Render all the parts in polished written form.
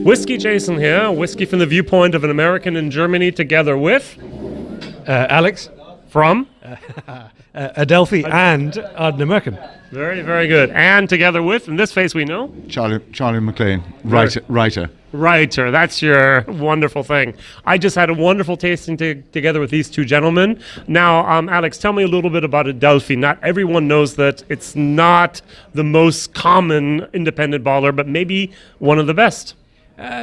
WhiskyJason here, whiskey from the viewpoint of an American in Germany, together with Alex from Adelphi and Ardnamurchan. Very, very good. And together with, in this face we know, Charlie McLean, writer. Writer, that's your wonderful thing. I just had a wonderful tasting together with these two gentlemen. Now, Alex, tell me a little bit about Adelphi. Not everyone knows that it's not the most common independent bottler, but maybe one of the best.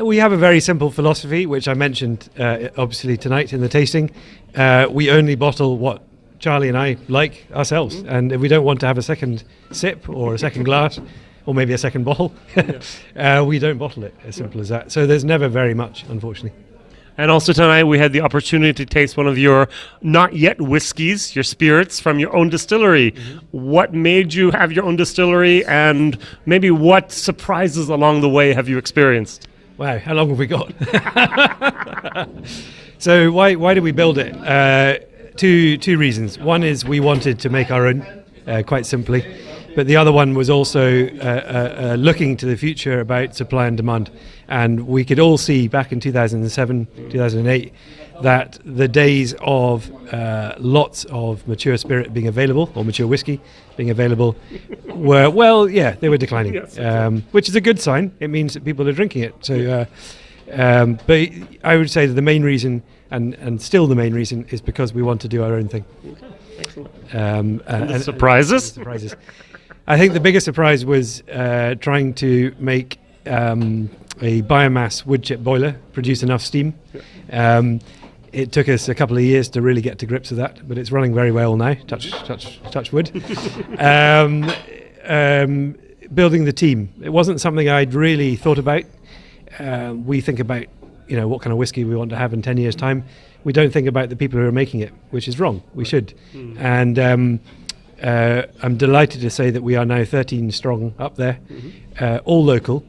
We have a very simple philosophy, which I mentioned obviously tonight in the tasting. We only bottle what Charlie and I like ourselves, and if we don't want to have a second sip or a second glass or maybe a second bottle, we don't bottle it. As simple as that. So there's never very much, unfortunately. And also tonight we had the opportunity to taste one of your not yet whiskeys, your spirits from your own distillery. What made you have your own distillery, and maybe what surprises along the way have you experienced? Wow, how long have we got? So why did we build it? Two reasons. One is we wanted to make our own, quite simply. But the other one was also looking to the future about supply and demand. And we could all see back in 2007, 2008, that the days of lots of mature spirit being available, or mature whiskey being available, were, well, yeah, they were declining. Yes, which is a good sign. It means that people are drinking it. So, but I would say that the main reason, and still the main reason, is because we want to do our own thing. Okay, excellent. And surprises? I think the biggest surprise was trying to make a biomass wood chip boiler produce enough steam. It took us a couple of years to really get to grips with that, but it's running very well now. Touch wood. Building the team. It wasn't something I'd really thought about. We think about, what kind of whiskey we want to have in 10 years' time. We don't think about the people who are making it, which is wrong. We should. And I'm delighted to say that we are now 13 strong up there, all local,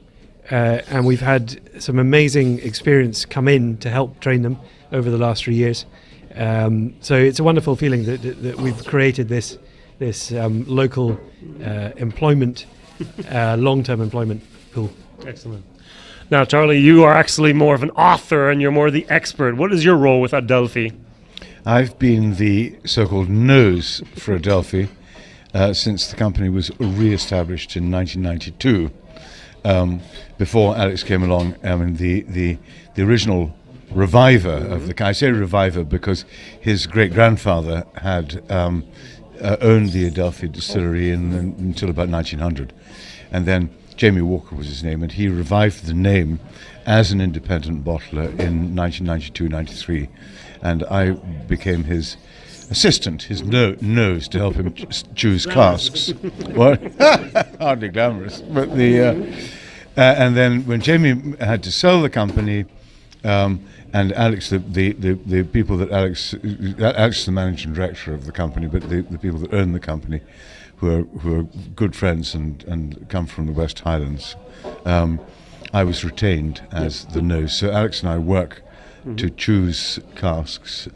and we've had some amazing experience come in to help train them over the last 3 years. So it's a wonderful feeling that we've created this local employment, long-term employment pool. Excellent. Now, Charlie, you are actually more of an author and you're more the expert. What is your role with Adelphi? I've been the so-called nose for Adelphi since the company was re-established in 1992. Before Alex came along, I mean, the original reviver of the... I say reviver because his great-grandfather had owned the Adelphi distillery until about 1900. And then Jamie Walker was his name, and he revived the name as an independent bottler in 1992-93. And I became his assistant, his nose, to help him choose casks. What? Hardly glamorous. But and then when Jamie had to sell the company, and Alex, the people that Alex is the managing director of the company, but the people that own the company, who are good friends and come from the West Highlands, I was retained as the nose. So Alex and I work to choose casks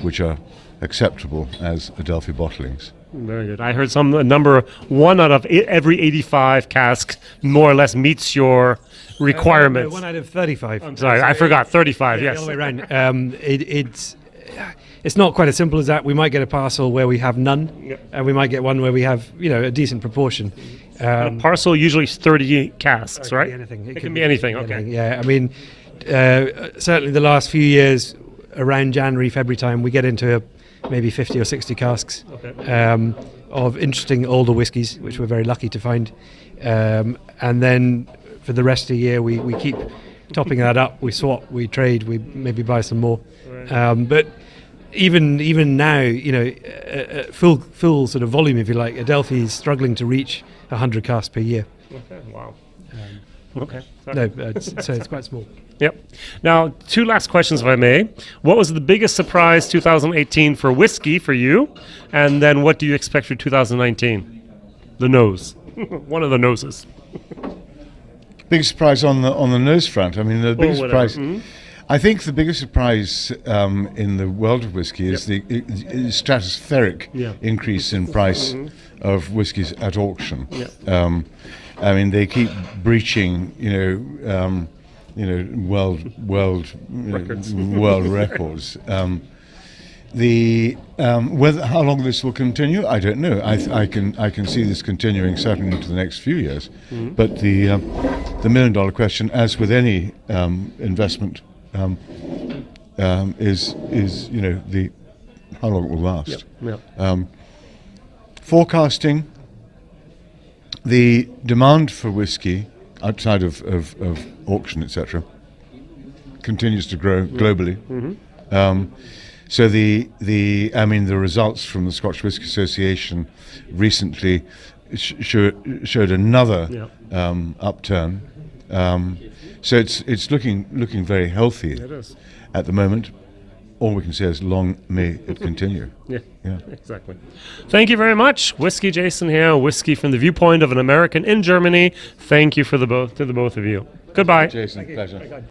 which are acceptable as Adelphi bottlings. Very good. I heard a number, 1 out of every 85 casks more or less meets your requirements. 1 out of 35. I'm sorry, I forgot, 35, yes. The other way around. It's not quite as simple as that. We might get a parcel where we have none, and we might get one where we have, a decent proportion. A parcel usually is 30 casks, right? Anything. It can be anything, okay. Yeah, I mean, certainly the last few years, around January, February time, we get into maybe 50 or 60 casks of interesting older whiskies, which we're very lucky to find. And then for the rest of the year, we keep topping that up. We swap, we trade, we maybe buy some more. Right. But even now, full sort of volume, if you like, Adelphi is struggling to reach 100 casks per year. Okay, wow. Okay. No, so it's quite small. Yep. Now, 2 last questions, if I may. What was the biggest surprise 2018 for whiskey for you? And then what do you expect for 2019? The nose. One of the noses. Big surprise on the nose front. I mean, the biggest surprise... I think the biggest surprise in the world of whiskey is the stratospheric increase in price of whiskies at auction. I mean, they keep breaching, world records. How long this will continue, I don't know. I can see this continuing certainly into the next few years. But the $1 million question, as with any investment, is the how long it will last. Forecasting the demand for whiskey outside of auction, etc., continues to grow globally. So the results from the Scotch Whisky Association recently showed another upturn. So it's looking very healthy at the moment. All we can say is long may it continue. Yeah, exactly. Thank you very much. WhiskyJason here, whiskey from the viewpoint of an American in Germany. Thank you to the both of you. Goodbye. Jason, pleasure.